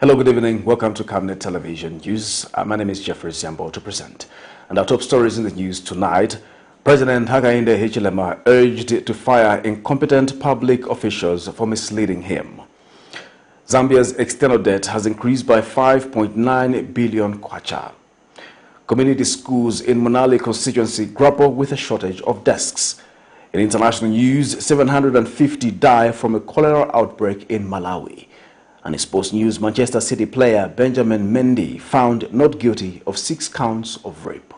Hello, good evening. Welcome to Camnet Television News. My name is Jeffrey Siambo to present. And our top stories in the news tonight. President Hakainde Hichilema urged to fire incompetent public officials for misleading him. Zambia's external debt has increased by 5.9 billion kwacha. Community schools in MUNALI constituency grapple with a shortage of desks. In international news, 750 die from a cholera outbreak in Malawi. And in sports news, Manchester City player Benjamin Mendy found not guilty of 6 counts of rape.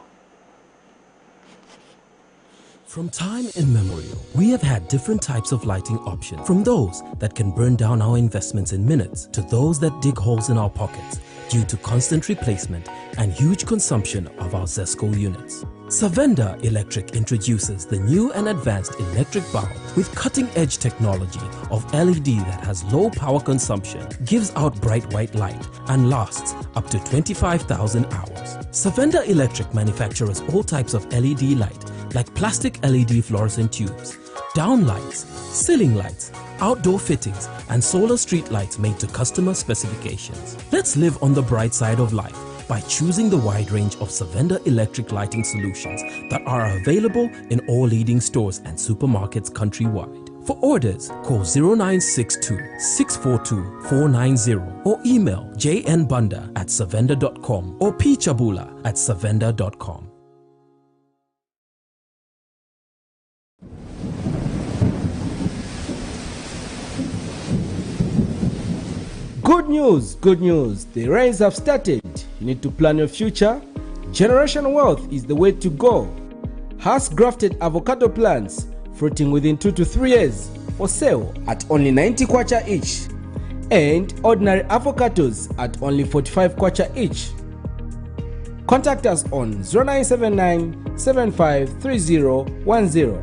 From time immemorial, we have had different types of lighting options, from those that can burn down our investments in minutes to those that dig holes in our pockets due to constant replacement and huge consumption of our ZESCO units. Savenda Electric introduces the new and advanced electric bulb with cutting-edge technology of LED that has low power consumption, gives out bright white light, and lasts up to 25,000 hours. Savenda Electric manufactures all types of LED light like plastic LED fluorescent tubes, down lights, ceiling lights, outdoor fittings, and solar street lights made to customer specifications. Let's live on the bright side of life by choosing the wide range of Savenda electric lighting solutions that are available in all leading stores and supermarkets countrywide. For orders, call 0962 642 490 or email jnbunda@savenda.com or pchabula@savenda.com. Good news, good news. The rains have started. You need to plan your future. Generation wealth is the way to go. Has grafted avocado plants fruiting within 2 to 3 years for sale at only 90 kwacha each, and ordinary avocados at only 45 kwacha each. Contact us on 0979 753010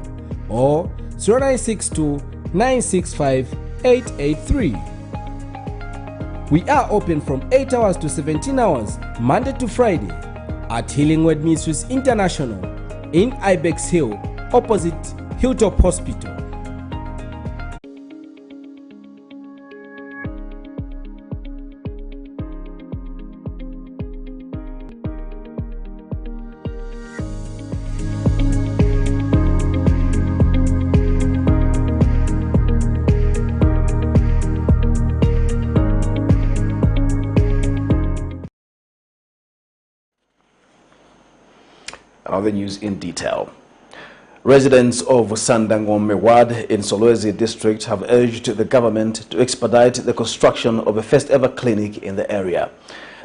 or 0962 965 883. We are open from 8 hours to 17 hours, Monday to Friday, at Healing Word Ministries International in Ibex Hill, opposite Hilltop Hospital. Other news in detail. Residents of Sandangombe Ward in Solwezi district have urged the government to expedite the construction of a first-ever clinic in the area.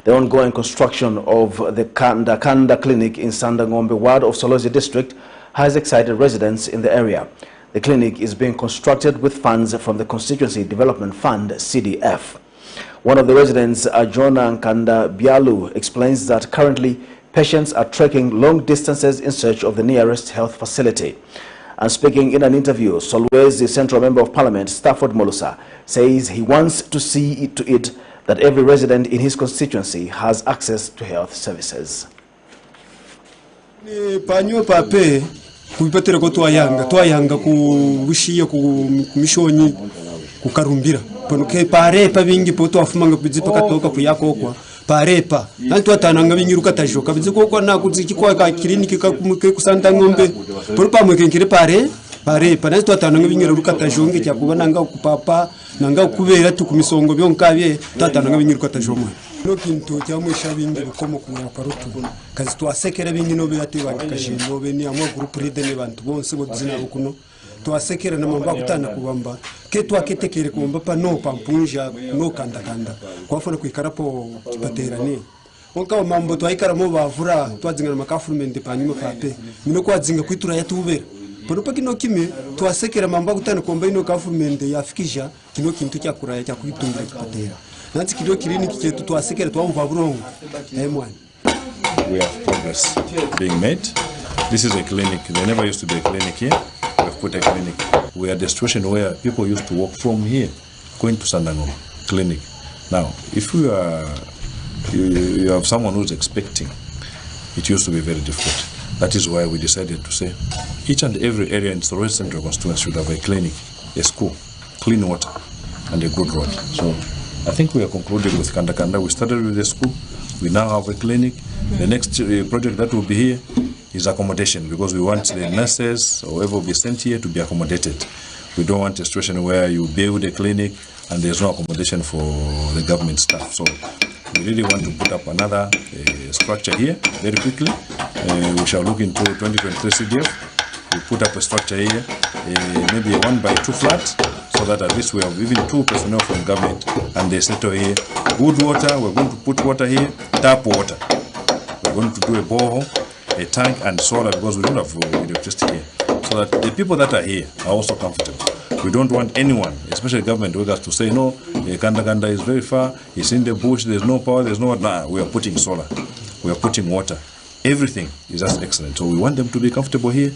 The ongoing construction of the Kanda Clinic in Sandangombe Ward of Solwezi district has excited residents in the area. The clinic is being constructed with funds from the Constituency Development Fund, CDF. One of the residents, Ajona Nkanda Bialu, explains that currently patients are trekking long distances in search of the nearest health facility. And speaking in an interview, Solwezi Central Member of Parliament, Stafford Molusa, says he wants to see to it that every resident in his constituency has access to health services. Panyo pape kuipatira ko twayanga ku wishiye ku mishoni ku karumbira ponuke pare pa bingi poto afumanga bizipa katoka ku yakokwa parepa nantu atananga binyiruka tajoka biziko na kuziki kwa ka clinic ka kusanta ngombe poropa mwekenkire parepa nantu atananga binyiruka tajonge cya kubonanga ku papa nanga kubera tukumisongo byonkabye tatananga binyiruka tajomwe no kintu cyamwisha bingi bikomo ku karutu kazi twasekera bingi no byateba kashino be ni amwe group leader ne bantu bonse bo dizina bukuno twasekera na mamba kutana kubamba ke twaketekere kubamba pa no pampunja no kanda kwafuna kwikarapo kipaterane onka mambo twaikara mo bavura twazinga na makafurumende panyuma pape mino kwazinga kwitura yatubera poropa kino kimi twasekera mamba kutana kubamba ino kafurumende yafikisha kino kintu cyakuraya cyakubitungira kipatera nanti kido clinic cyetu twasekera twamva burongo mwana. We have progress being made. This is a clinic. There never used to be a clinic here. We have put a clinic. We are at the situation where people used to walk from here, going to Sandangoma clinic. Now, if you have someone who's expecting, it used to be very difficult. That is why we decided to say each and every area in Solwezi Central constituency should have a clinic, a school, clean water, and a good road. So I think we are concluded with Kanda. We started with the school. We now have a clinic. The next project that will be here is accommodation, because we want the nurses or whoever will be sent here to be accommodated. We don't want a situation where you build a clinic and there's no accommodation for the government staff. So we really want to put up another structure here very quickly. We shall look into 2023 CDF. We put up a structure here, maybe a 1x2 flat, so that at least we have even 2 personnel from government and they settle here. Good water, we're going to put water here, tap water. We're going to do a borehole, a tank and solar, because we don't have electricity here. So that the people that are here are also comfortable. We don't want anyone, especially government workers, to say, no, Kanda is very far, it's in the bush, there's no power, there's no water. Nah, we are putting solar, we are putting water. Everything is just excellent. So we want them to be comfortable here.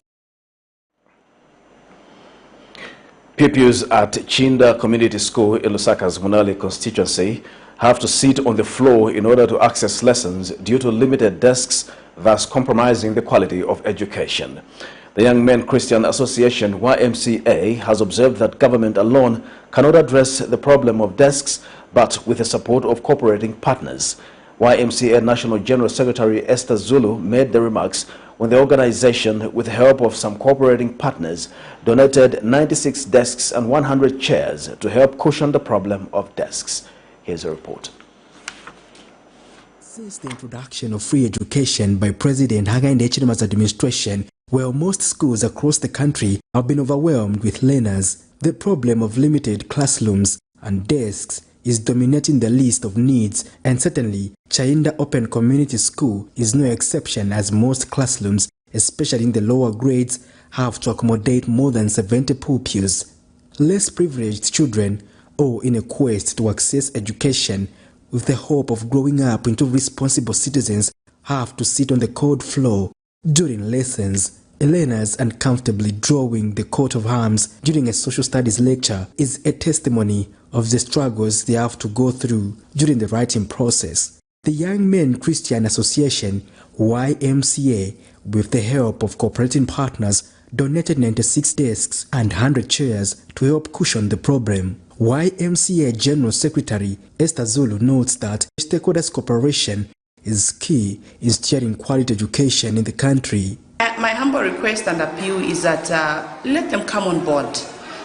Pupils at Chinda Community School in Lusaka's MUNALI constituency have to sit on the floor in order to access lessons due to limited desks, thus compromising the quality of education. The Young Men Christian Association, YMCA, has observed that government alone cannot address the problem of desks, but with the support of cooperating partners. YMCA National General Secretary Esther Zulu made the remarks when the organization, with the help of some cooperating partners, donated 96 desks and 100 chairs to help cushion the problem of desks. Here's a report. Since the introduction of free education by President Hakainde Hichilema's administration, where most schools across the country have been overwhelmed with learners, the problem of limited classrooms and desks is dominating the list of needs, and certainly Chainda Open Community School is no exception, as most classrooms, especially in the lower grades, have to accommodate more than 70 pupils. Less privileged children, or in a quest to access education with the hope of growing up into responsible citizens, have to sit on the cold floor during lessons. Learners uncomfortably drawing the coat of arms during a social studies lecture is a testimony of the struggles they have to go through during the writing process. The Young Men Christian Association, YMCA, with the help of cooperating partners, donated 96 desks and 100 chairs to help cushion the problem. YMCA General Secretary Esther Zulu notes that stakeholders' cooperation is key in steering quality education in the country. My humble request and appeal is that let them come on board,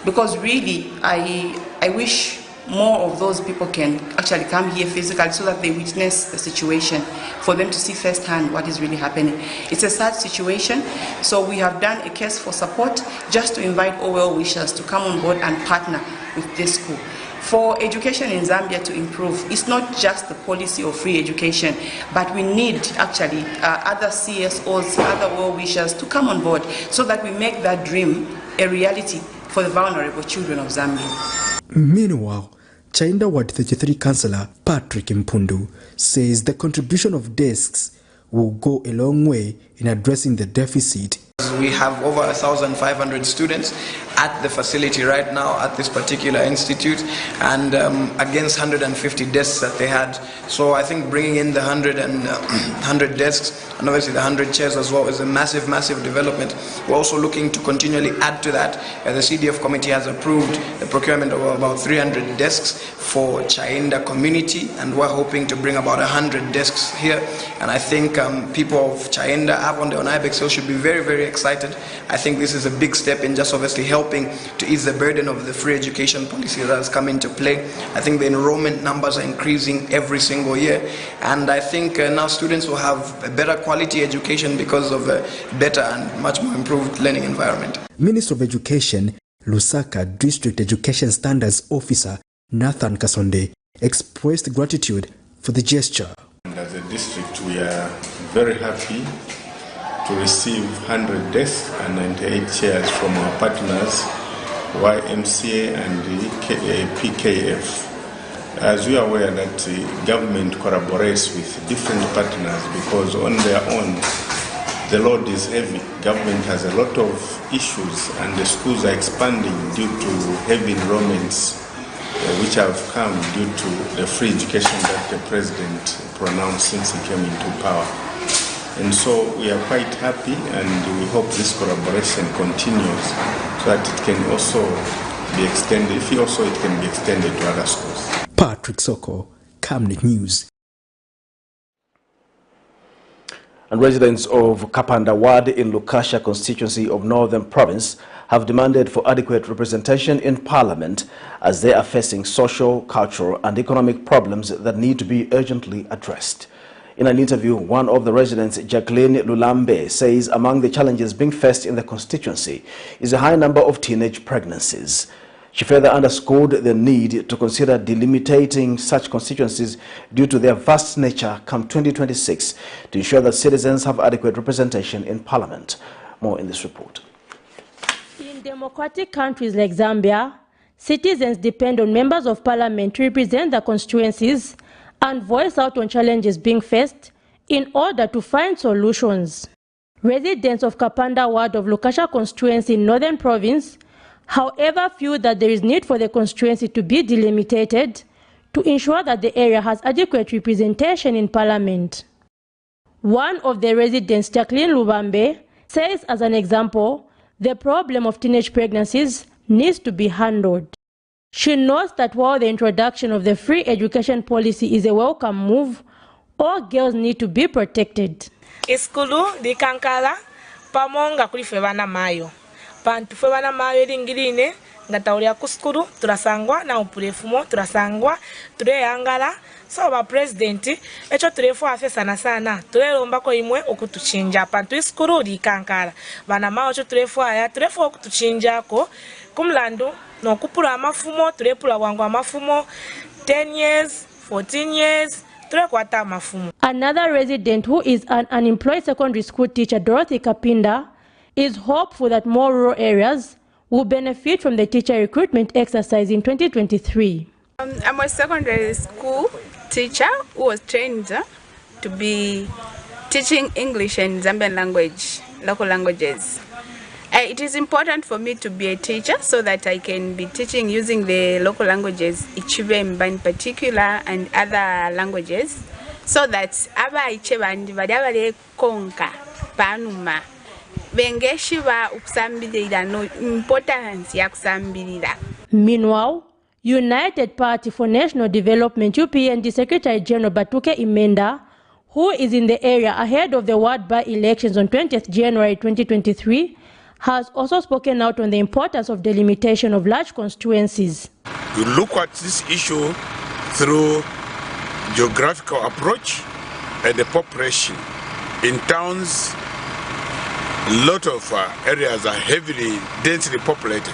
because really I wish more of those people can actually come here physically so that they witness the situation, for them to see firsthand what is really happening. It's a sad situation, so we have done a case for support just to invite all well-wishers to come on board and partner with this school. For education in Zambia to improve, it's not just the policy of free education, but we need actually other CSOs, other well-wishers to come on board so that we make that dream a reality for the vulnerable children of Zambia. Meanwhile, Chainda Ward 33 Councillor Patrick Mpundu says the contribution of desks will go a long way in addressing the deficit. We have over 1,500 students at the facility right now at this particular institute, and against 150 desks that they had. So I think bringing in the 100 desks and obviously the 100 chairs as well is a massive, massive development. We're also looking to continually add to that. The CDF committee has approved the procurement of about 300 desks for Chainda community, and we're hoping to bring about 100 desks here. And I think people of Chainda, Avonde and Ibex should be very, very excited. I think this is a big step in just obviously helping to ease the burden of the free education policy that has come into play. I think the enrollment numbers are increasing every single year, and I think now students will have a better quality education because of a better and much more improved learning environment. Minister of Education, Lusaka District Education Standards Officer Nathan Kasonde expressed gratitude for the gesture. As a district, we are very happy to receive 100 desks and 98 chairs from our partners, YMCA and the PKF. As we are aware that the government collaborates with different partners because on their own the load is heavy. Government has a lot of issues and the schools are expanding due to heavy enrollments which have come due to the free education that the president pronounced since he came into power. And so we are quite happy, and we hope this collaboration continues so that it can also be extended, it can be extended to other schools. Patrick Patrick Soko, Camnet News. And residents of Kapanda Ward in Lukasha constituency of Northern Province have demanded for adequate representation in Parliament as they are facing social, cultural and economic problems that need to be urgently addressed. In an interview, one of the residents, Jacqueline Lulambe, says among the challenges being faced in the constituency is a high number of teenage pregnancies. She further underscored the need to consider delimiting such constituencies due to their vast nature come 2026 to ensure that citizens have adequate representation in Parliament. More in this report. In democratic countries like Zambia, citizens depend on members of Parliament to represent their constituencies and voice out on challenges being faced in order to find solutions. Residents of Kapanda Ward of Lukasha constituency in Northern Province however, feel that there is need for the constituency to be delimited to ensure that the area has adequate representation in Parliament. One of the residents, Jacqueline Lubambe, says as an example, the problem of teenage pregnancies needs to be handled. She notes that while the introduction of the free education policy is a welcome move, all girls need to be protected. Iskulu di kankala pamonga kulifebana mayo. Pantu febana mayo lingirine ngataulia kuskuru turasangwa na upurefumo turasangwa tureyangala so ba president echo turefu afesa sana turelomba ko imwe okutuchinja pantu iskuru di kankala bana mayo echo turefu aya turefu okutuchinja ko kumlandu no kupura amafumo turepula wangu amafumo 10 years 14 years. Another resident who is an unemployed secondary school teacher, Dorothy Kapinda, is hopeful that more rural areas will benefit from the teacher recruitment exercise in 2023. I'm a secondary school teacher who was trained to be teaching English and Zambian language, local languages. It is important for me to be a teacher so that I can be teaching using the local languages, Ichibemba in particular, and other languages, so that aba Ichebandi badabale konka panuma bengeshiba ukusambirira no importance ya kusambirira. Meanwhile, United Party for National Development UPND Secretary General Batuke Imenda, who is in the area ahead of the ward by-elections on 20th January 2023, has also spoken out on the importance of delimitation of large constituencies. You look at this issue through geographical approach and the population. In towns, a lot of areas are heavily, densely populated.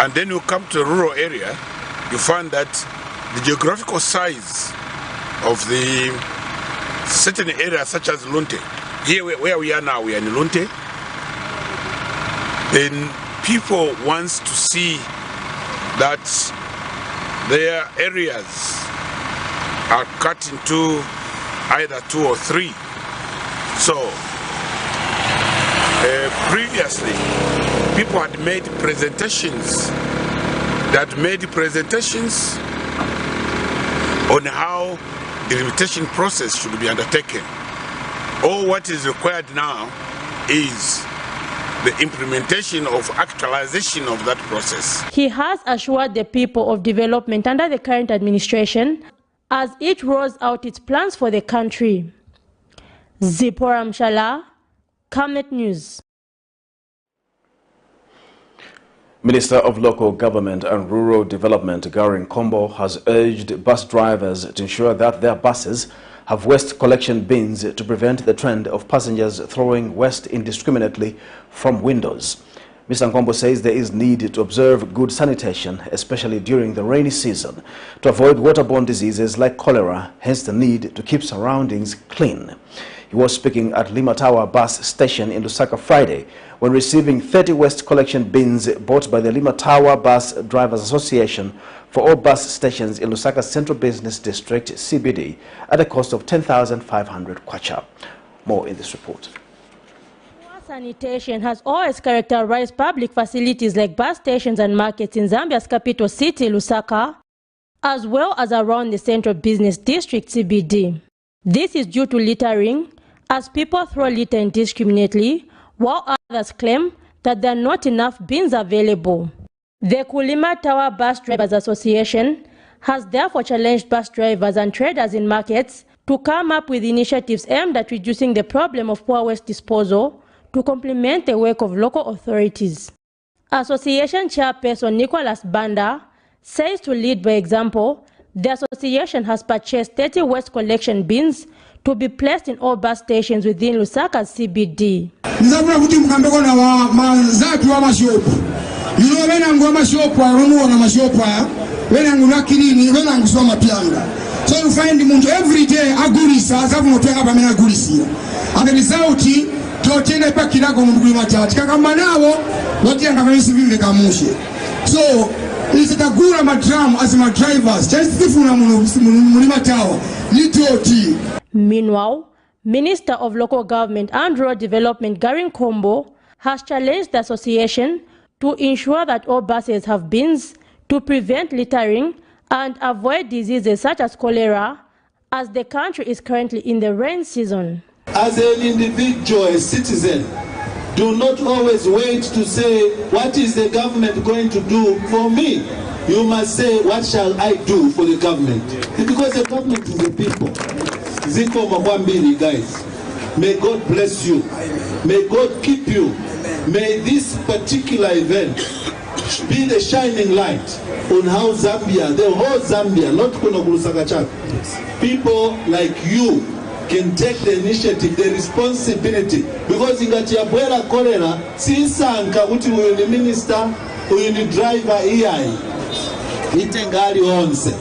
And then you come to a rural area, you find that the geographical size of the certain areas such as Lunte, here where we are now, we are in Lunte, then people want to see that their areas are cut into either 2 or 3. So previously people had made presentations on how the delimitation process should be undertaken. All what is required now is the implementation of actualization of that process. He has assured the people of development under the current administration as it rolls out its plans for the country. Zipporah Mshala, Camnet News. Minister of Local Government and Rural Development, Garin Kombo, has urged bus drivers to ensure that their buses have waste collection bins to prevent the trend of passengers throwing waste indiscriminately from windows. Mr. Nkombo says there is need to observe good sanitation, especially during the rainy season, to avoid waterborne diseases like cholera, hence the need to keep surroundings clean. He was speaking at Limatawa bus station in Lusaka Friday when receiving 30 waste collection bins bought by the Limatawa Bus Drivers Association for all bus stations in Lusaka Central Business District, CBD, at a cost of 10,500 kwacha. More in this report. Poor sanitation has always characterized public facilities like bus stations and markets in Zambia's capital city, Lusaka, as well as around the Central Business District, CBD. This is due to littering, as people throw litter indiscriminately, while others claim that there are not enough bins available. The Kulima Tower Bus Drivers Association has therefore challenged bus drivers and traders in markets to come up with initiatives aimed at reducing the problem of poor waste disposal to complement the work of local authorities. Association chairperson Nicholas Banda says to lead by example, the association has purchased 30 waste collection bins to be placed in all bus stations within Lusaka's CBD. So you find the every day agulisa azavunoteka pamene agulisira. And the result totenda pakira ko mundu machati kakamba nawo wotenda kamisi vive kamushe. So isitagura madrum as my drivers just tifuna mulima tawo litoti. Meanwhile, Minister of Local Government and Rural Development Garin Kombo has challenged the association to ensure that all buses have bins to prevent littering and avoid diseases such as cholera, as the country is currently in the rain season. As an individual, a citizen, do not always wait to say, what is the government going to do for me? You must say, what shall I do for the government? Because the government is the people. Ziko Mwambiri, guys. May God bless you. May God keep you. May this particular event be the shining light on how Zambia, the whole Zambia, not Kunogurusaka Chapter, people like you can take the initiative, the responsibility. Because in Gatiabuela Cholera, Sinsanka, uti uyu ni minister, uyu ni driver, itengali onse.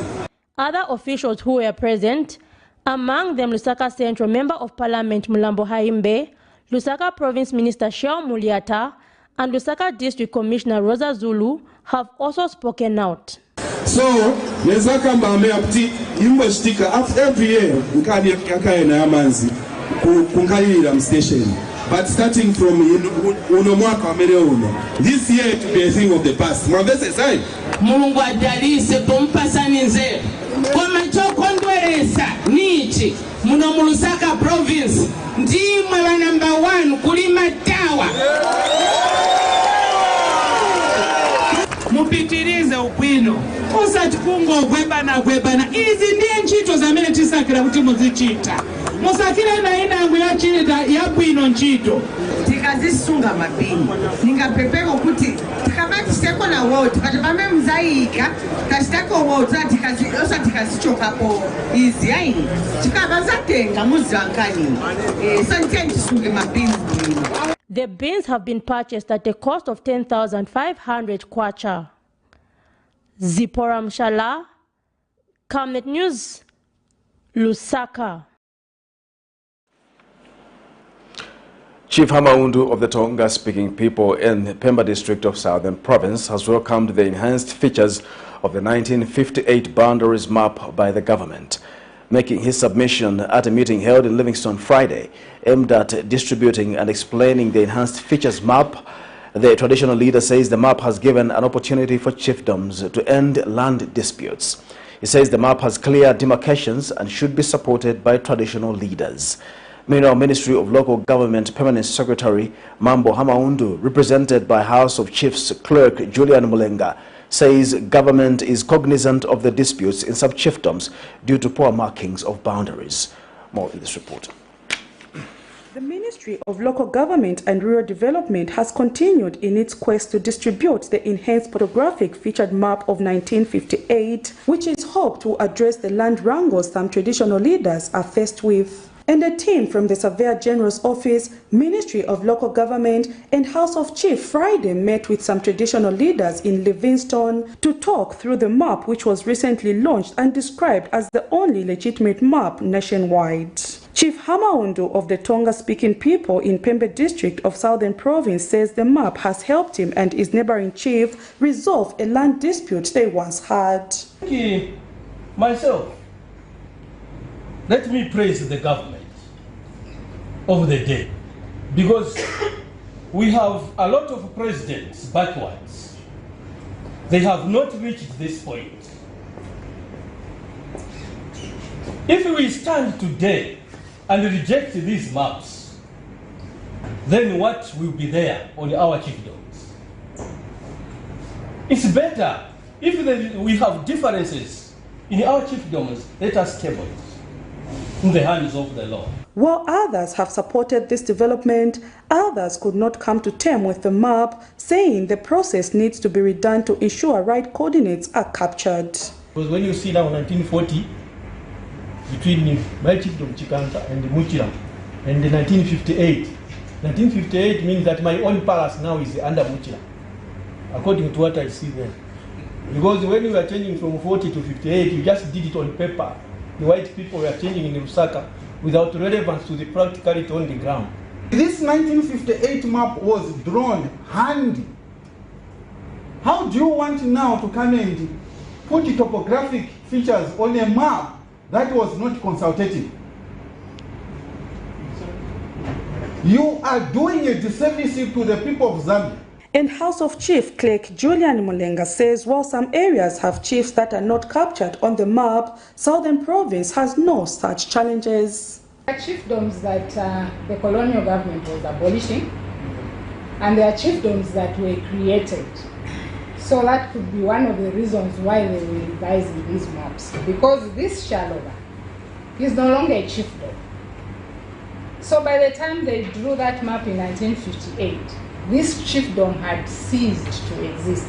Other officials who were present, among them Lusaka Central Member of Parliament Mulambo Haimbe, Lusaka Province Minister Sheo Muliata, and Lusaka District Commissioner Rosa Zulu have also spoken out. So, Nezaka Mbame Apti, Imbo Stika, after every year, Nkani Kaka na Yamanzi, Kunkalira station. But starting from Unomwaka Mereuno, this year to be a thing of the past. Mwambese sai. Mungu ajalise kumpasa ninze. Kwa machoko ndweresa, nichi, muno Lusaka Province, ndimwe wa number 1 kulima tawa. Mupitirize ukwino. Usati kungo gwebana. Izi ndiye nchito zamene tisakira kuti muzichita. Musakira na inangu ya chita ya bwino nchito. Tikazisunga mapini. Ningapepeko kuti tikamati seko na wote. Kati pame mzaika. Kastako wote. Tikazichokapo. Izi yaini. Tikabazatenga muzankani. Santiani tisunge mapini. The bins have been purchased at a cost of 10,500 kwacha. Zipora Mshala, Camnet News, Lusaka. Chief Hamaundu of the Tonga-speaking people in the Pemba district of Southern Province has welcomed the enhanced features of the 1958 boundaries map by the government. Making his submission at a meeting held in Livingstone Friday, aimed at distributing and explaining the enhanced features map, the traditional leader says the map has given an opportunity for chiefdoms to end land disputes. He says the map has clear demarcations and should be supported by traditional leaders. Meanwhile, Ministry of Local Government Permanent Secretary Mambo Hamaundu, represented by House of Chiefs Clerk Julian Mulenga, says government is cognizant of the disputes in sub-chiefdoms due to poor markings of boundaries. More in this report. The Ministry of Local Government and Rural Development has continued in its quest to distribute the enhanced photographic featured map of 1958, which is hoped to address the land wrangles some traditional leaders are faced with. And a team from the Surveyor General's Office, Ministry of Local Government and House of Chief Friday met with some traditional leaders in Livingstone to talk through the map, which was recently launched and described as the only legitimate map nationwide. Chief Hamaundu of the Tonga-speaking people in Pemba district of Southern Province says the map has helped him and his neighboring chief resolve a land dispute they once had. Myself, let me praise the government of the day, because we have a lot of presidents backwards. They have not reached this point. If we stand today and reject these maps, then what will be there on our chiefdoms? It's better if we have differences In our chiefdoms, let us table it in the hands of the law. While others have supported this development, others could not come to terms with the map, saying the process needs to be redone to ensure right coordinates are captured. Because when you see now 1940, between my chiefdom Chikanta and the Muchira, and the 1958, 1958 means that my own palace now is under Muchira, according to what I see there. Because when we were changing from 40 to 58, you just did it on paper. The white people were changing in Lusaka without relevance to the practicality on the ground. This 1958 map was drawn handy. How do you want now to come and put topographic features on a map that was not consultative? You are doing a disservice to the people of Zambia. And House of Chief Clerk Julian Mulenga says while some areas have chiefs that are not captured on the map, Southern Province has no such challenges. There are chiefdoms that the colonial government was abolishing, and there are chiefdoms that were created. So that could be one of the reasons why they were revising these maps, because this CHOLERA is no longer a chiefdom. So by the time they drew that map in 1958, this chiefdom had ceased to exist,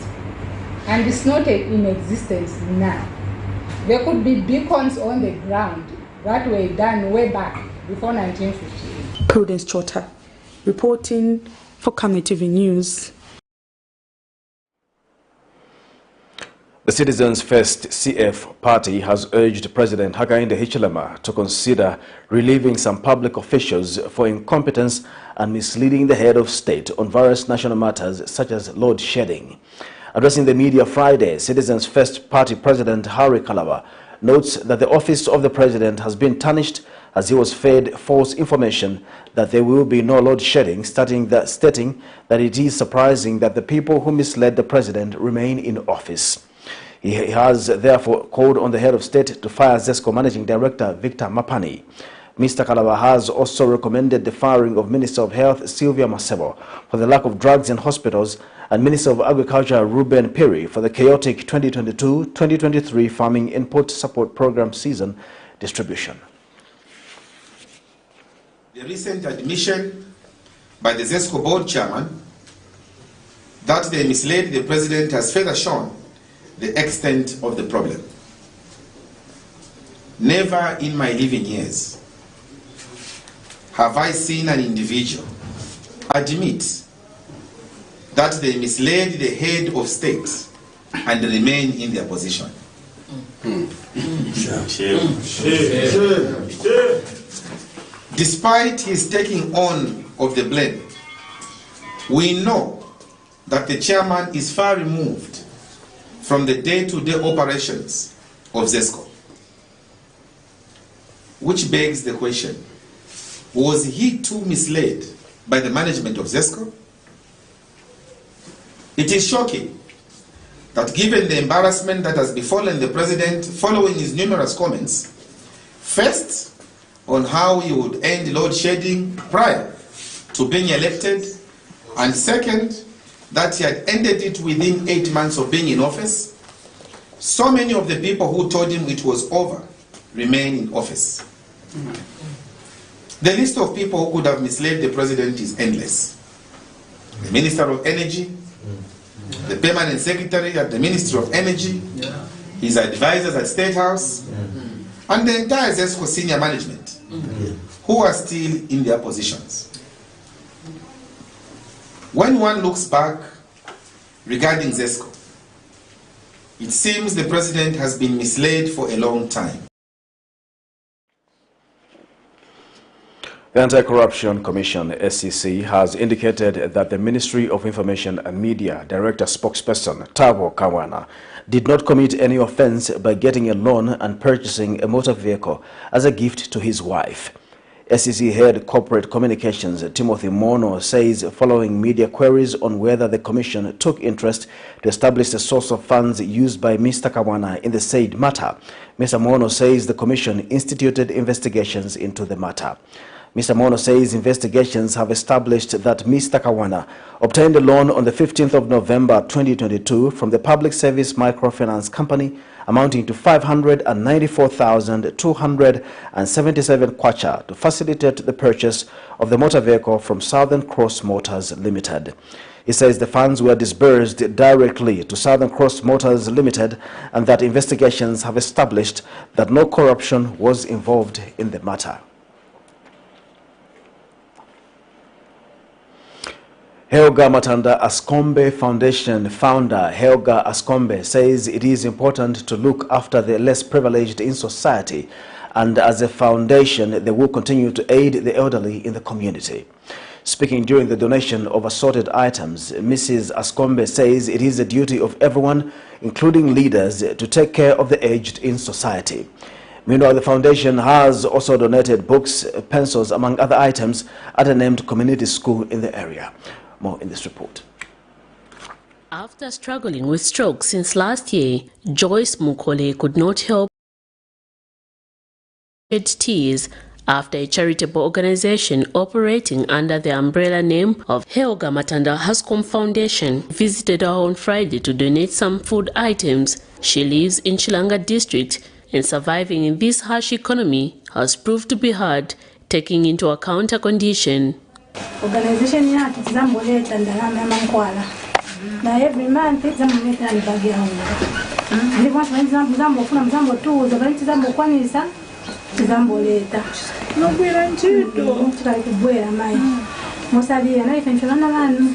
and it's not in existence now. There could be beacons on the ground that were done way back before 1958. Prudence Chota, reporting for Camnet TV News. The Citizens First CF party has urged President Hakainde Hichilema to consider relieving some public officials for incompetence and misleading the head of state on various national matters such as load shedding. Addressing the media Friday, Citizens First Party President Harry Kalaba notes that the office of the president has been tarnished as he was fed false information that there will be no load shedding, stating that it is surprising that the people who misled the president remain in office. He has therefore called on the head of state to fire ZESCO Managing Director Victor Mapani. Mr. Kalaba has also recommended the firing of Minister of Health Sylvia Masebo for the lack of drugs in hospitals and Minister of Agriculture Ruben Perry for the chaotic 2022-2023 Farming Input Support Program season distribution. The recent admission by the ZESCO board chairman that they misled the president has further shown the extent of the problem. Never in my living years have I seen an individual admit that they misled the head of state and remain in their position. Despite his taking on of the blame, we know that the chairman is far removed from the day-to-day operations of ZESCO. Which begs the question, was he too misled by the management of ZESCO? It is shocking that given the embarrassment that has befallen the president following his numerous comments, first on how he would end load shedding prior to being elected, and second, that he had ended it within 8 months of being in office, so many of the people who told him it was over remain in office. The list of people who could have misled the president is endless. The Minister of Energy, the Permanent Secretary at the Ministry of Energy, his advisors at State House, and the entire ZESCO senior management, who are still in their positions. When one looks back regarding ZESCO, it seems the president has been misled for a long time. The Anti-Corruption Commission, SCC, has indicated that the Ministry of Information and Media Director spokesperson, Tabo Kawana, did not commit any offense by getting a loan and purchasing a motor vehicle as a gift to his wife. SCC Head Corporate Communications Timothy Mono says following media queries on whether the Commission took interest to establish the source of funds used by Mr. Kawana in the said matter, Mr. Mono says the Commission instituted investigations into the matter. Mr. Mono says investigations have established that Mr. Kawana obtained a loan on the 15th of November 2022 from the Public Service Microfinance Company amounting to 594,277 kwacha to facilitate the purchase of the motor vehicle from Southern Cross Motors Limited. He says the funds were disbursed directly to Southern Cross Motors Limited and that investigations have established that no corruption was involved in the matter. Helga Matanda Askombe Foundation founder Helga Askombe says it is important to look after the less privileged in society, and as a foundation they will continue to aid the elderly in the community. Speaking during the donation of assorted items, Mrs. Askombe says it is the duty of everyone, including leaders, to take care of the aged in society. Meanwhile, the foundation has also donated books, pencils, among other items at a named community school in the area. More in this report. After struggling with stroke since last year, Joyce Mukole could not help shed tears after a charitable organization operating under the umbrella name of Helga Matanda Hascom Foundation visited her on Friday to donate some food items. She lives in Chilanga district, and surviving in this harsh economy has proved to be hard, taking into account her condition. Organization yake tizamboleta ndalama ya mankwala na every month tizamboleta ni bagi ya unga ndivyo tizambofuna mzambo tu zabali tizambokwanisa tizamboleta nogwira ntito tikakubwera mai musabira na ifenshona nanu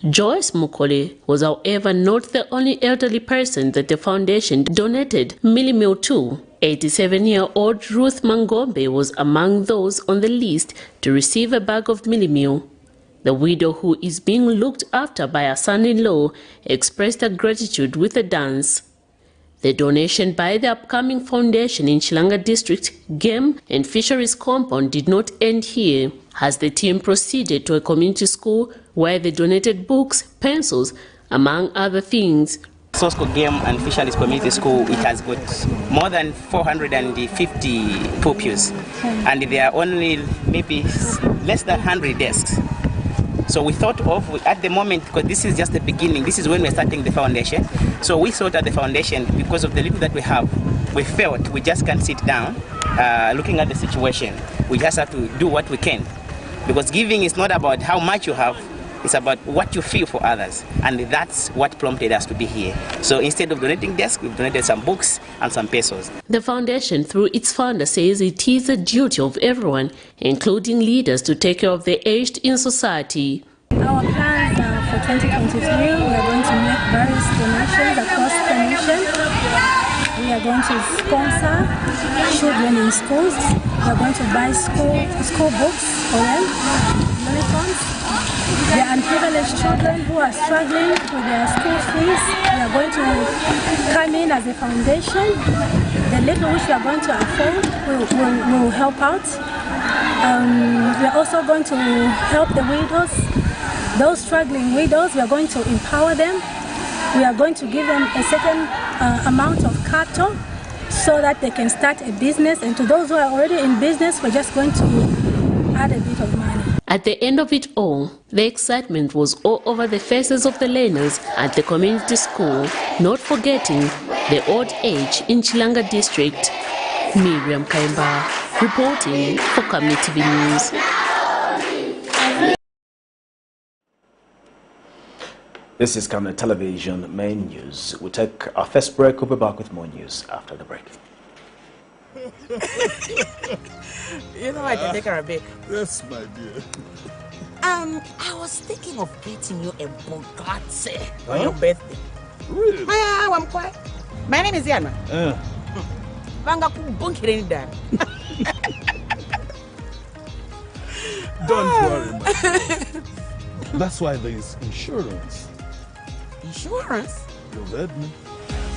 Joyce Mukole was, however, not the only elderly person that the foundation donated mealie meal to. 87-year-old Ruth Mangombe was among those on the list to receive a bag of mealie meal. The widow, who is being looked after by her son-in-law, expressed her gratitude with a dance. The donation by the upcoming foundation in Chilanga District Game and Fisheries Compound did not end here, as the team proceeded to a community school where they donated books, pencils, among other things. Sosco Game and Fisheries Community School, it has got more than 450 pupils, and there are only maybe less than 100 desks. So we thought of, at the moment, because this is just the beginning, this is when we're starting the foundation. So we thought at the foundation, because of the little that we have, we felt we just can't sit down looking at the situation. We just have to do what we can. Because giving is not about how much you have, it's about what you feel for others. And that's what prompted us to be here. So instead of donating desks, we've donated some books and some pesos. The foundation, through its founder, says it is a duty of everyone, including leaders, to take care of the aged in society. Our plans for 2023, we are going to make various donations across the nation. We are going to sponsor children in schools. We are going to buy school books for them, uniforms. The unprivileged children who are struggling with their school fees, we are going to come in as a foundation. The little which we are going to afford will help out. We are also going to help the widows. Those struggling widows, we are going to empower them. We are going to give them a certain amount of capital so that they can start a business. And to those who are already in business, we're just going to add a bit of money. At the end of it all, the excitement was all over the faces of the learners at the community school, not forgetting the old age in Chilanga district. Miriam Kaimba reporting for Camnet TV News. This is Camnet Television Main News. We'll take our first break. We'll be back with more news after the break. You know I can take her a bit. Yes, my dear. I was thinking of getting you a Bugatti for your birthday. Really? I'm quiet. My name is Yana. Don't worry, my dear. That's why there is insurance. Insurance? You heard me.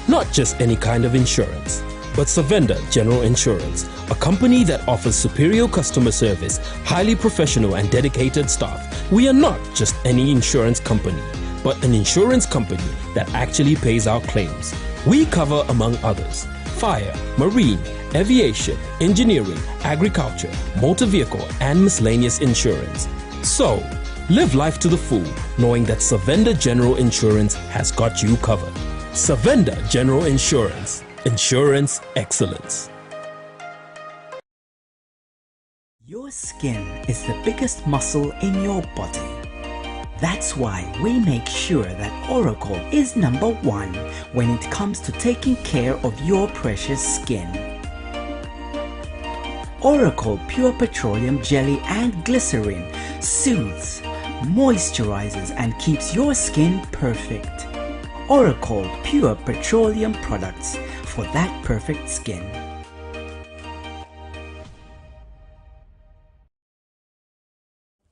Not just any kind of insurance, but Savenda General Insurance, a company that offers superior customer service, highly professional and dedicated staff. We are not just any insurance company, but an insurance company that actually pays our claims. We cover, among others, fire, marine, aviation, engineering, agriculture, motor vehicle, and miscellaneous insurance. So, live life to the full, knowing that Savenda General Insurance has got you covered. Savenda General Insurance. Insurance excellence. Your skin is the biggest muscle in your body. That's why we make sure that Oracle is #1 when it comes to taking care of your precious skin. Oracle Pure Petroleum Jelly and Glycerin soothes, moisturizes, and keeps your skin perfect. Oracle Pure Petroleum products for that perfect skin.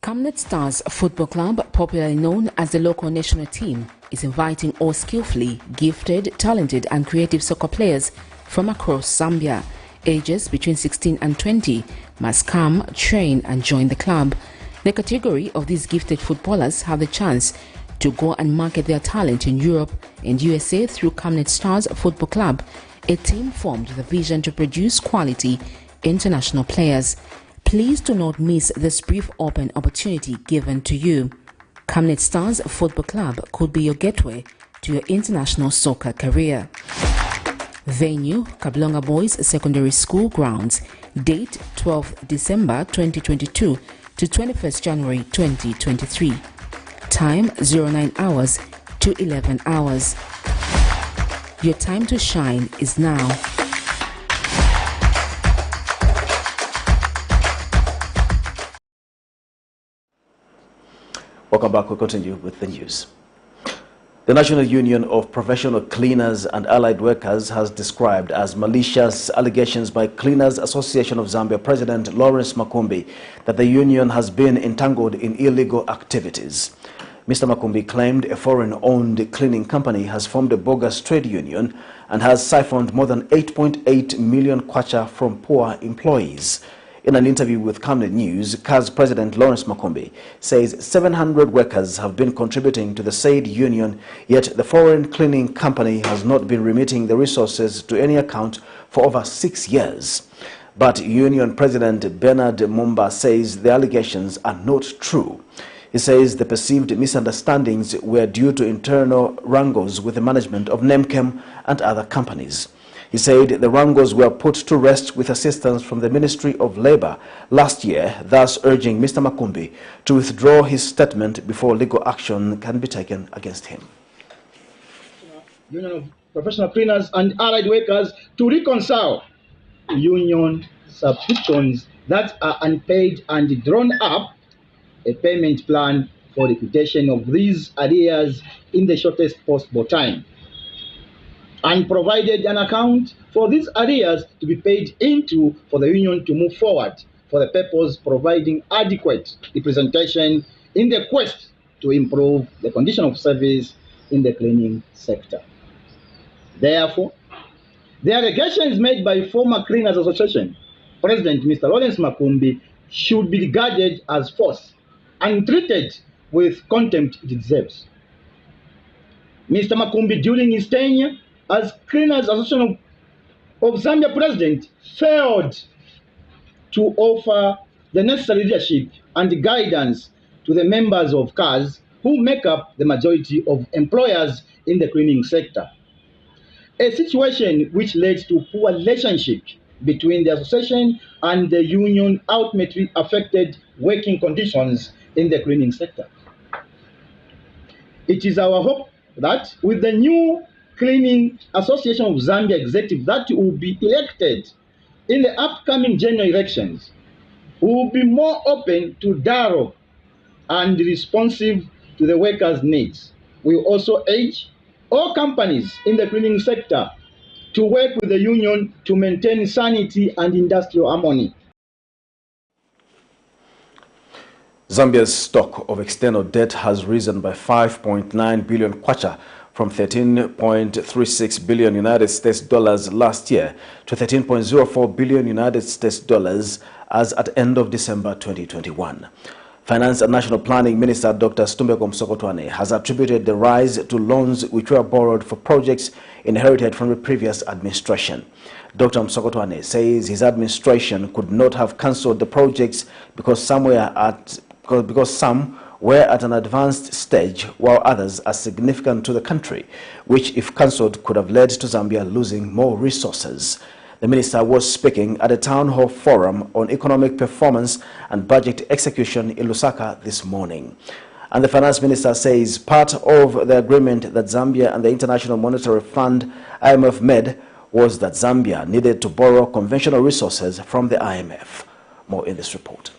Camnet Stars Football Club, popularly known as the local national team, is inviting all skillfully gifted, talented and creative soccer players from across Zambia. Ages between 16 and 20 must come, train and join the club. The category of these gifted footballers have the chance to go and market their talent in Europe and USA through Camnet Stars Football Club, a team formed with a vision to produce quality international players. Please do not miss this brief open opportunity given to you. Camnet Stars Football Club could be your gateway to your international soccer career. Venue, Kablonga Boys Secondary School grounds. Date 12th December 2022 to 21st January 2023. Time 09 hours to 11 hours. Your time to shine is now. Welcome back. We continue with the news. The National Union of Professional Cleaners and Allied Workers has described as malicious allegations by Cleaners Association of Zambia President Lawrence Makumbi that the union has been entangled in illegal activities. Mr. Makumbi claimed a foreign-owned cleaning company has formed a bogus trade union and has siphoned more than 8.8 million kwacha from poor employees. In an interview with Camnet News, CAS President Lawrence Makumbi says 700 workers have been contributing to the said union, yet the foreign cleaning company has not been remitting the resources to any account for over 6 years. But Union President Bernard Mumba says the allegations are not true. He says the perceived misunderstandings were due to internal wrangles with the management of Nemchem and other companies. He said the wrangles were put to rest with assistance from the Ministry of Labour last year, thus urging Mr. Makumbi to withdraw his statement before legal action can be taken against him. Union of Professional Cleaners and Allied Workers to reconcile union subscriptions that are unpaid and drawn up a payment plan for liquidation of these arrears in the shortest possible time, and provided an account for these arrears to be paid into for the union to move forward for the purpose providing adequate representation in the quest to improve the condition of service in the cleaning sector. Therefore, the allegations made by former Cleaners Association President Mr. Lawrence Makumbi should be regarded as false and treated with contempt it deserves. Mr. Makumbi, during his tenure as Cleaners Association of Zambia President, failed to offer the necessary leadership and guidance to the members of CAS who make up the majority of employers in the cleaning sector. A situation which led to poor relationship between the association and the union ultimately affected working conditions in the cleaning sector. It is our hope that with the new Cleaning Association of Zambia executive that will be elected in the upcoming general elections, we will be more open to dialogue and responsive to the workers' needs. We will also urge all companies in the cleaning sector to work with the union to maintain sanity and industrial harmony. Zambia's stock of external debt has risen by 5.9 billion kwacha from 13.36 billion United States dollars last year to 13.04 billion United States dollars as at end of December 2021. Finance and National Planning Minister Dr. Stumbeko Msokotwane has attributed the rise to loans which were borrowed for projects inherited from the previous administration. Dr. Msokotwane says his administration could not have cancelled the projects because some were at an advanced stage while others are significant to the country, which if cancelled could have led to Zambia losing more resources. The minister was speaking at a town hall forum on economic performance and budget execution in Lusaka this morning. And the finance minister says part of the agreement that Zambia and the International Monetary Fund IMF made was that Zambia needed to borrow conventional resources from the IMF. More in this report.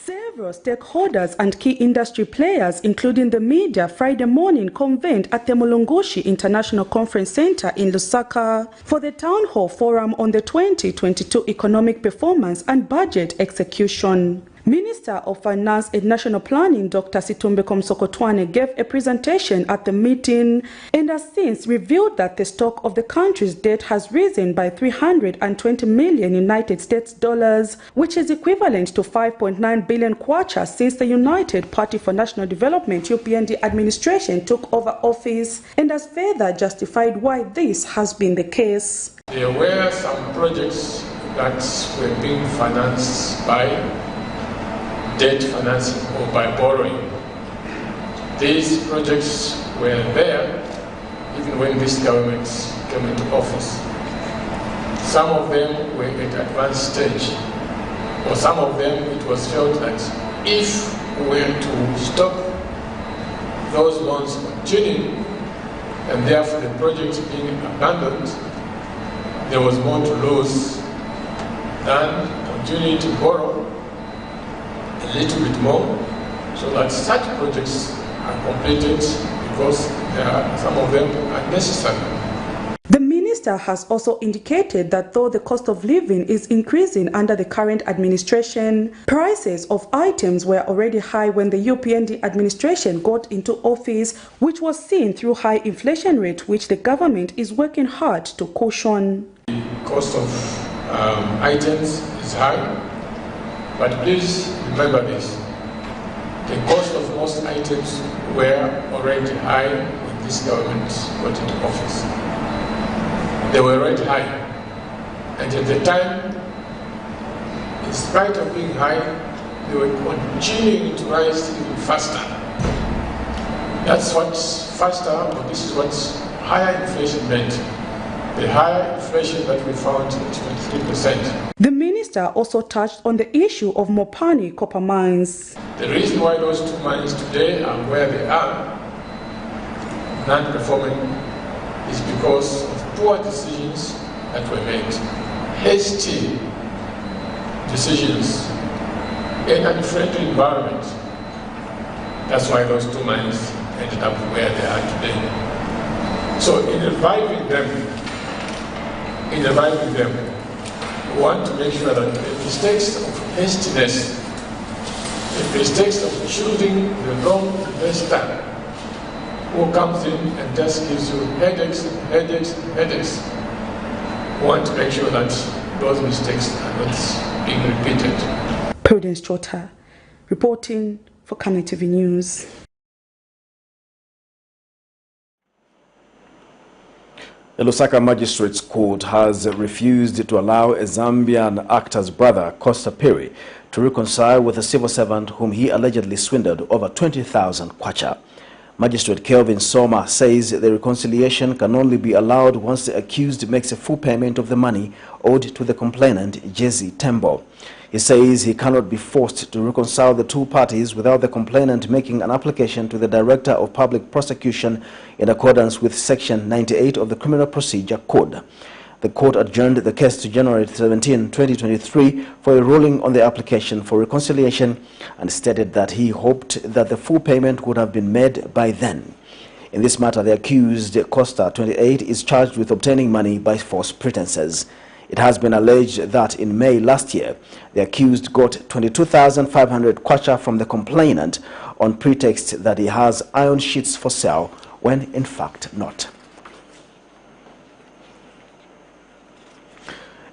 Several stakeholders and key industry players, including the media, Friday morning convened at the Mulungushi International Conference Center in Lusaka for the Town Hall Forum on the 2022 Economic Performance and Budget Execution. Minister of Finance and National Planning Dr. Stumbeko Msokotwane gave a presentation at the meeting and has since revealed that the stock of the country's debt has risen by 320 million United States dollars, which is equivalent to 5.9 billion kwacha since the United Party for National Development UPND administration took over office, and has further justified why this has been the case. There were some projects that were being financed by debt financing or by borrowing. These projects were there even when this government came into office. Some of them were at advanced stage, or some of them it was felt that if we were to stop those loans continuing and therefore the project being abandoned, there was more to lose than continuing to borrow a little bit more, so that such projects are completed because some of them are necessary. The minister has also indicated that though the cost of living is increasing under the current administration, prices of items were already high when the UPND administration got into office, which was seen through high inflation rate, which the government is working hard to cushion. The cost of items is high. But please remember this, the cost of most items were already high when this government got into office. They were already high. And at the time, in spite of being high, they were continuing to rise even faster. That's what's faster, or this is what higher inflation meant. The higher inflation that we found at 23%. The minister also touched on the issue of Mopani copper mines. The reason why those two mines today are where they are, non-performing, is because of poor decisions that were made. Hasty decisions in an unfriendly environment. That's why those two mines ended up where they are today. So in reviving them, we want to make sure that the mistakes of hastiness, the mistakes of choosing the wrong investor who comes in and just gives you headaches and headaches and headaches, we want to make sure that those mistakes are not being repeated. Prudence Chota, reporting for Camnet TV News. The Lusaka Magistrates Court has refused to allow a Zambian actor's brother, Costa Piri, to reconcile with a civil servant whom he allegedly swindled over 20,000 kwacha. Magistrate Kelvin Soma says the reconciliation can only be allowed once the accused makes a full payment of the money owed to the complainant, Jesse Tembo. He says he cannot be forced to reconcile the two parties without the complainant making an application to the Director of Public Prosecution in accordance with Section 98 of the Criminal Procedure Code. The court adjourned the case to January 17, 2023 for a ruling on the application for reconciliation and stated that he hoped that the full payment would have been made by then. In this matter, the accused, Costa, 28, is charged with obtaining money by false pretenses. It has been alleged that in May last year, the accused got 22,500 kwacha from the complainant on pretext that he has iron sheets for sale, when in fact not.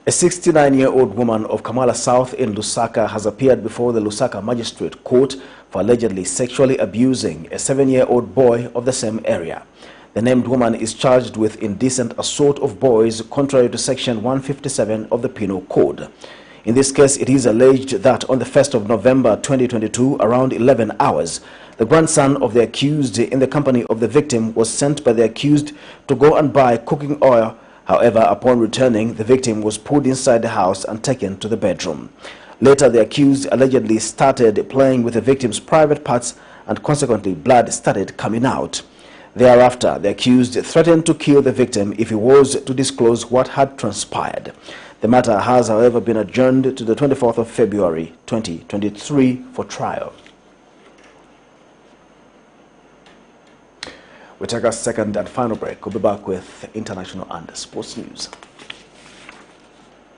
A 69-year-old woman of Kamala South in Lusaka has appeared before the Lusaka Magistrate Court for allegedly sexually abusing a 7-year-old boy of the same area. The named woman is charged with indecent assault of boys contrary to Section 157 of the Penal Code. In this case, it is alleged that on the 1st of November 2022, around 11 hours, the grandson of the accused in the company of the victim was sent by the accused to go and buy cooking oil. However, upon returning, the victim was pulled inside the house and taken to the bedroom. Later, the accused allegedly started playing with the victim's private parts and consequently blood started coming out. Thereafter, the accused threatened to kill the victim if he was to disclose what had transpired. The matter has, however, been adjourned to the 24th of February 2023 for trial. We take our second and final break. We'll be back with international and sports news.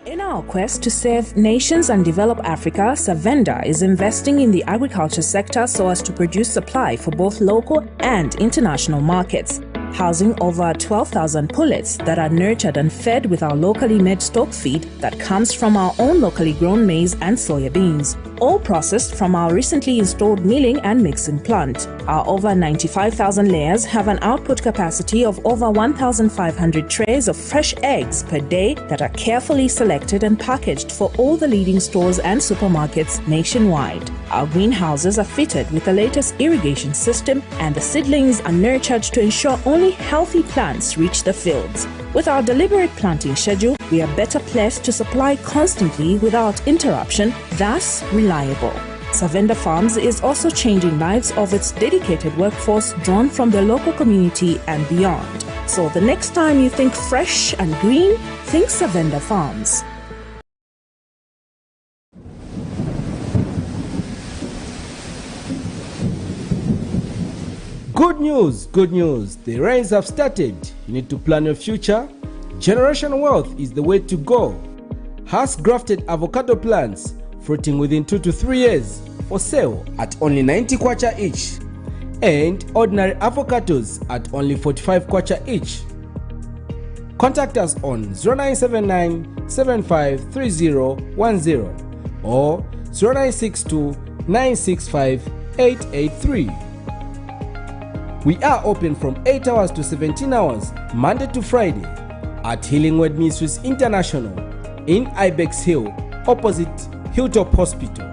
In our quest to save nations and develop Africa, Savenda is investing in the agriculture sector so as to produce supply for both local and international markets, housing over 12,000 pullets that are nurtured and fed with our locally made stock feed that comes from our own locally grown maize and soya beans, all processed from our recently installed milling and mixing plant. Our over 95,000 layers have an output capacity of over 1,500 trays of fresh eggs per day that are carefully selected and packaged for all the leading stores and supermarkets nationwide. Our greenhouses are fitted with the latest irrigation system, and the seedlings are nurtured to ensure only healthy plants reach the fields. With our deliberate planting schedule, we are better placed to supply constantly without interruption, thus reliable. Savenda Farms is also changing lives of its dedicated workforce drawn from the local community and beyond. So the next time you think fresh and green, think Savenda Farms. Good news, good news. The rains have started. You need to plan your future. Generational wealth is the way to go. Has grafted avocado plants fruiting within 2 to 3 years for sale at only 90 kwacha each, and ordinary avocados at only 45 kwacha each. Contact us on 0979 753010 or 0962 965 883. We are open from 8 hours to 17 hours, Monday to Friday, at Healing Word Ministries International in Ibex Hill, opposite Hilltop Hospital.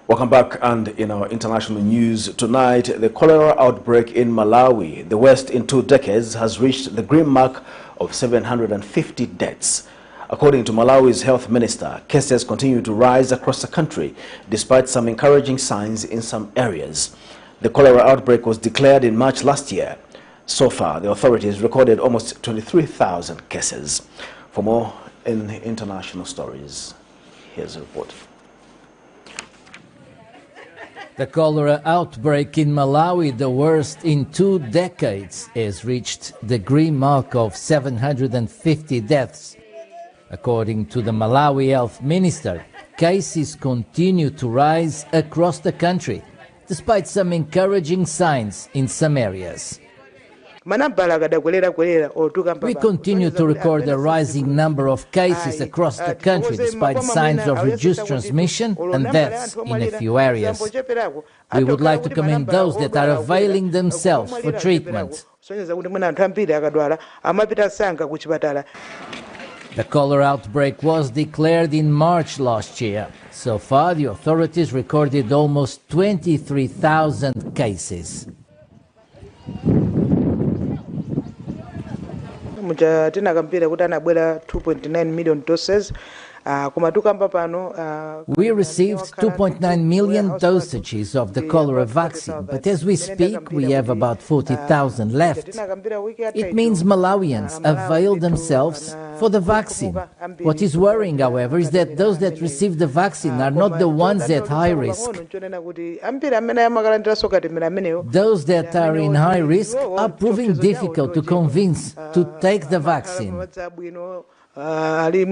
Welcome back, and in our international news tonight, the cholera outbreak in Malawi, the worst in 2 decades, has reached the grim mark of 750 deaths. According to Malawi's health minister, cases continue to rise across the country despite some encouraging signs in some areas. The cholera outbreak was declared in March last year. So far, the authorities recorded almost 23,000 cases. For more in international stories, here's a report. The cholera outbreak in Malawi, the worst in 2 decades, has reached the grim mark of 750 deaths. According to the Malawi health minister, cases continue to rise across the country, despite some encouraging signs in some areas. We continue to record a rising number of cases across the country despite signs of reduced transmission and deaths in a few areas. We would like to commend those that are availing themselves for treatment. The cholera outbreak was declared in March last year. So far, the authorities recorded almost 23,000 cases. tinakambira kuti anabwera 2.9 million doses. We received 2.9 million dosages of the cholera vaccine, but as we speak, we have about 40,000 left. It means Malawians avail themselves for the vaccine. What is worrying, however, is that those that receive the vaccine are not the ones at high risk. Those that are in high risk are proving difficult to convince to take the vaccine. According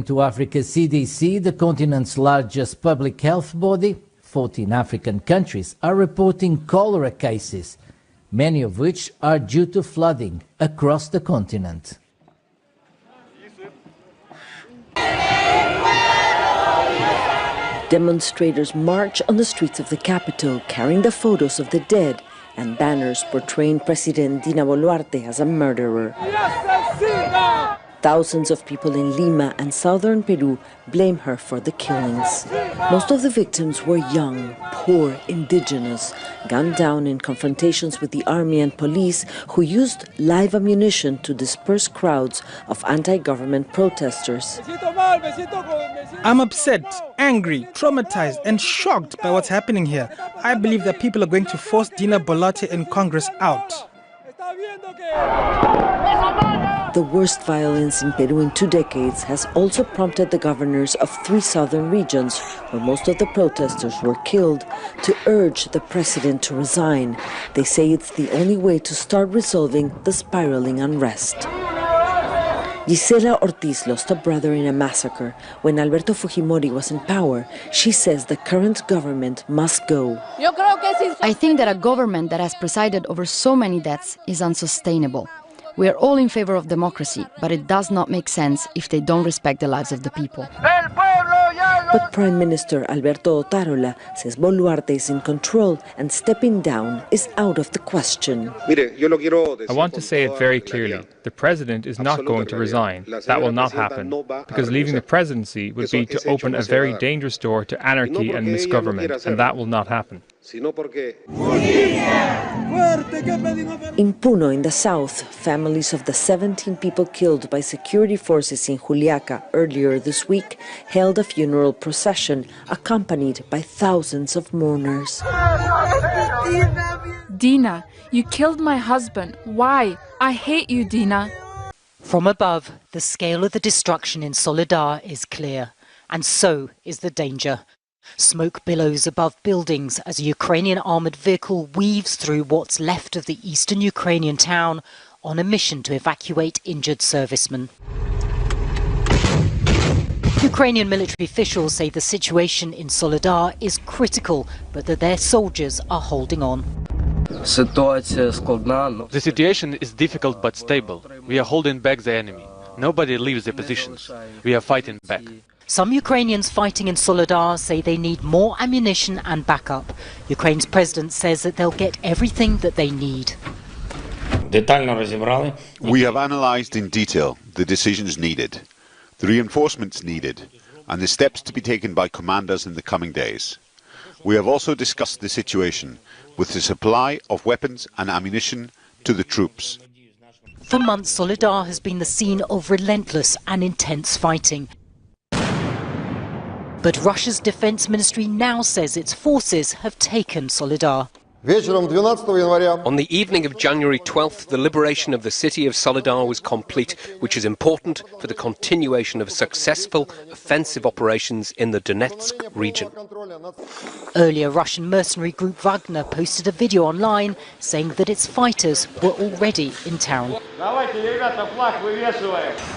to Africa's CDC, the continent's largest public health body, 14 African countries are reporting cholera cases, many of which are due to flooding across the continent. Demonstrators march on the streets of the capital, carrying the photos of the dead and banners portraying President Dina Boluarte as a murderer. Thousands of people in Lima and southern Peru blame her for the killings. Most of the victims were young, poor, indigenous, gunned down in confrontations with the army and police, who used live ammunition to disperse crowds of anti-government protesters. I'm upset, angry, traumatized, and shocked by what's happening here. I believe that people are going to force Dina Boluarte and Congress out. The worst violence in Peru in 2 decades has also prompted the governors of 3 southern regions, where most of the protesters were killed, to urge the president to resign. They say it's the only way to start resolving the spiraling unrest. Gisela Ortiz lost a brother in a massacre. When Alberto Fujimori was in power, she says the current government must go. I think that a government that has presided over so many deaths is unsustainable. We are all in favor of democracy, but it does not make sense if they don't respect the lives of the people. But Prime Minister Alberto Otárola says Boluarte is in control and stepping down is out of the question. I want to say it very clearly. The president is not going to resign. That will not happen, because leaving the presidency would be to open a very dangerous door to anarchy and misgovernment, and that will not happen. In Puno, in the south, families of the 17 people killed by security forces in Juliaca earlier this week held a funeral procession accompanied by thousands of mourners. Dina, you killed my husband. Why? I hate you, Dina. From above, the scale of the destruction in Soledar is clear, and so is the danger. Smoke billows above buildings as a Ukrainian armoured vehicle weaves through what's left of the eastern Ukrainian town on a mission to evacuate injured servicemen. Ukrainian military officials say the situation in Soledar is critical, but that their soldiers are holding on. The situation is difficult but stable. We are holding back the enemy. Nobody leaves their positions. We are fighting back. Some Ukrainians fighting in Soledar say they need more ammunition and backup. Ukraine's president says that they'll get everything that they need. We have analysed in detail the decisions needed, the reinforcements needed, and the steps to be taken by commanders in the coming days. We have also discussed the situation with the supply of weapons and ammunition to the troops. For months, Soledar has been the scene of relentless and intense fighting. But Russia's defense ministry now says its forces have taken Soledar. On the evening of January 12th, the liberation of the city of Soledar was complete, which is important for the continuation of successful offensive operations in the Donetsk region. Earlier, Russian mercenary group Wagner posted a video online saying that its fighters were already in town.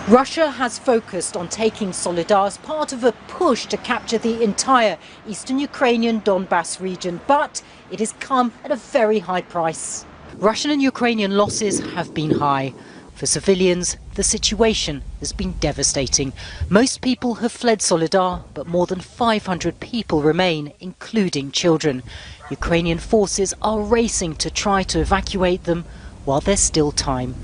Russia has focused on taking Soledar as part of a push to capture the entire eastern Ukrainian Donbass region, but it has come at a very high price. Russian and Ukrainian losses have been high. For civilians, the situation has been devastating. Most people have fled Soledar, but more than 500 people remain, including children. Ukrainian forces are racing to try to evacuate them while there's still time.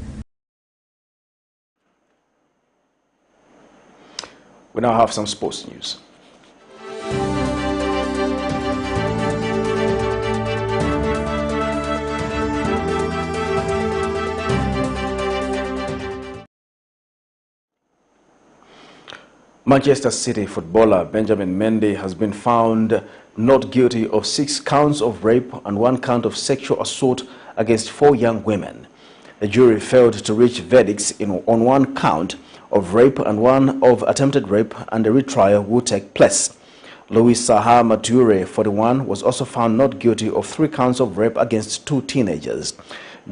We now have some sports news. Manchester City footballer Benjamin Mendy has been found not guilty of 6 counts of rape and 1 count of sexual assault against 4 young women. The jury failed to reach verdicts on 1 count of rape and 1 of attempted rape, and a retrial will take place. Louis Saha Mature, 41, was also found not guilty of 3 counts of rape against 2 teenagers.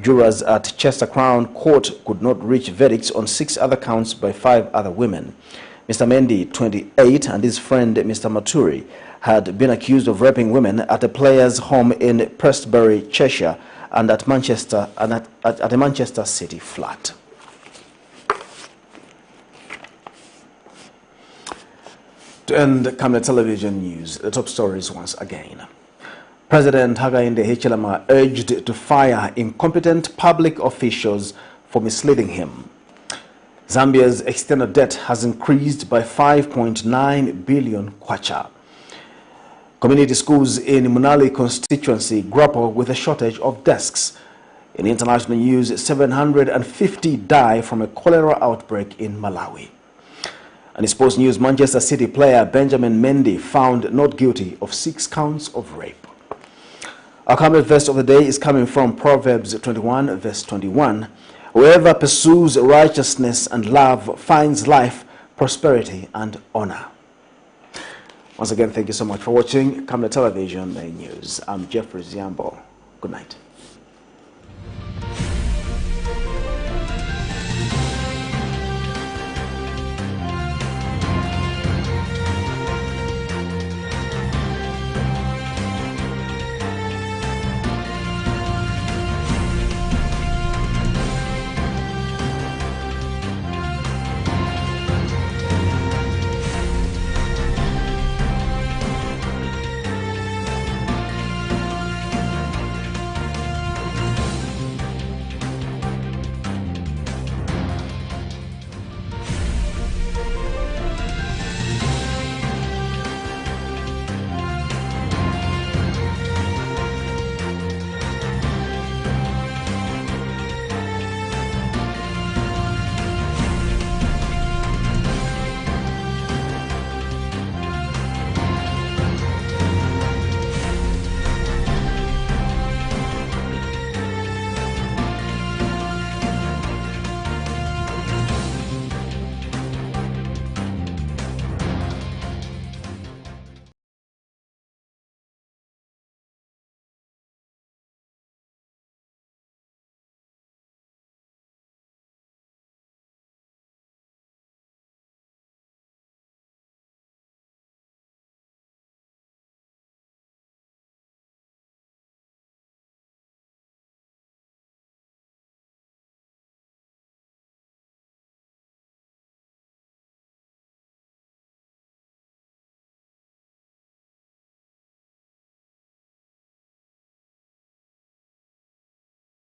Jurors at Chester Crown Court could not reach verdicts on 6 other counts by 5 other women. Mr. Mendy, 28, and his friend Mr. Maturi had been accused of raping women at a player's home in Prestbury, Cheshire, and at a Manchester City flat. To end Camnet Television News, the top stories once again. President Hakainde Hichilema urged to fire incompetent public officials for misleading him. Zambia's external debt has increased by 5.9 billion kwacha. Community schools in MUNALI constituency grapple with a shortage of desks. In international news, 750 die from a cholera outbreak in Malawi. And in sports news, Manchester City player Benjamin Mendy found not guilty of 6 counts of rape. Our Camnet verse of the day is coming from Proverbs 21, verse 21. Whoever pursues righteousness and love finds life, prosperity, and honor. Once again, thank you so much for watching Camnet Television News. I'm Jeffrey Ziambo. Good night.